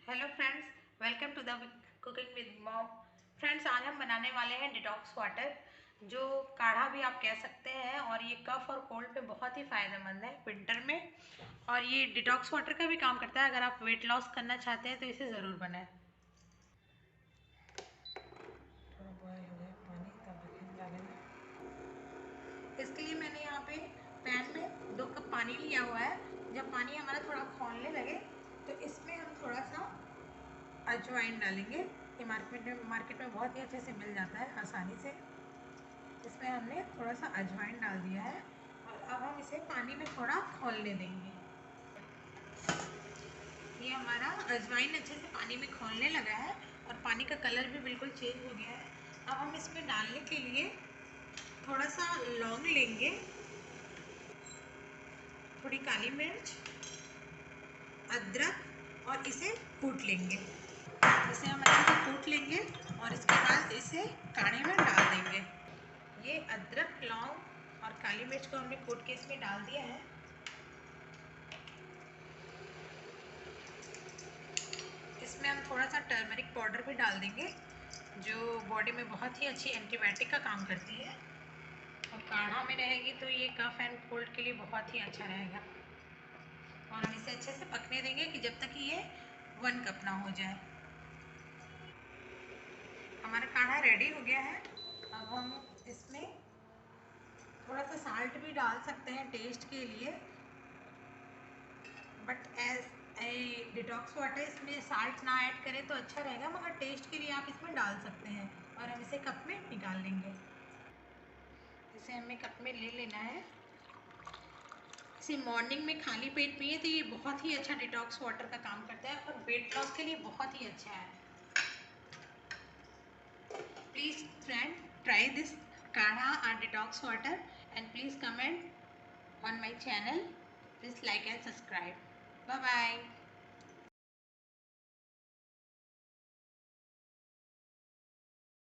Hello friends, welcome to the cooking with mom. Friends, आज हम बनाने वाले हैं डिटॉक्स वाटर, जो काढ़ा भी आप कह सकते हैं। और ये कफ और कोल्ड पे बहुत ही फ़ायदेमंद है विंटर में। और ये डिटॉक्स वाटर का भी काम करता है। अगर आप वेट लॉस करना चाहते हैं तो इसे ज़रूर बनाएं। थोड़ा बॉयल हो जाए पानी तब डालेंगे। इसके लिए मैंने यहाँ पे पैन में 2 कप पानी लिया हुआ है। जब पानी हमारा थोड़ा खौलने लगे तो इसमें हम थोड़ा सा अजवाइन डालेंगे। ये मार्केट में बहुत ही अच्छे से मिल जाता है आसानी से। इसमें हमने थोड़ा सा अजवाइन डाल दिया है और अब हम इसे पानी में थोड़ा खौलने देंगे। ये हमारा अजवाइन अच्छे से पानी में खौलने लगा है और पानी का कलर भी बिल्कुल चेंज हो गया है। अब हम इसमें डालने के लिए थोड़ा सा लौंग लेंगे, थोड़ी काली मिर्च, अदरक और इसे कूट लेंगे। इसे हम अच्छे से कूट लेंगे और इसके बाद इसे काढ़े में डाल देंगे। ये अदरक, लौंग और काली मिर्च को हमने कूट के इसमें डाल दिया है। इसमें हम थोड़ा सा टर्मरिक पाउडर भी डाल देंगे, जो बॉडी में बहुत ही अच्छी एंटीबायोटिक का काम करती है। और काढ़ा में रहेगी तो ये कफ एंड कोल्ड के लिए बहुत ही अच्छा रहेगा। और हम इसे अच्छे से पकने देंगे कि जब तक कि ये 1 कप ना हो जाए। हमारा काढ़ा रेडी हो गया है। अब हम इसमें थोड़ा सा साल्ट भी डाल सकते हैं टेस्ट के लिए, but as a detox water इसमें साल्ट ना ऐड करें तो अच्छा रहेगा, मगर टेस्ट के लिए आप इसमें डाल सकते हैं। और हम इसे कप में निकाल लेंगे। इसे हमें कप में ले लेना है। इसे मॉर्निंग में खाली पेट पिए तो ये बहुत ही अच्छा डिटॉक्स वाटर का काम करता है और वेट लॉस के लिए बहुत ही अच्छा है। प्लीज़ फ्रेंड, ट्राई दिस काढ़ा और detox water and please comment on my channel. Please like and subscribe. Bye bye.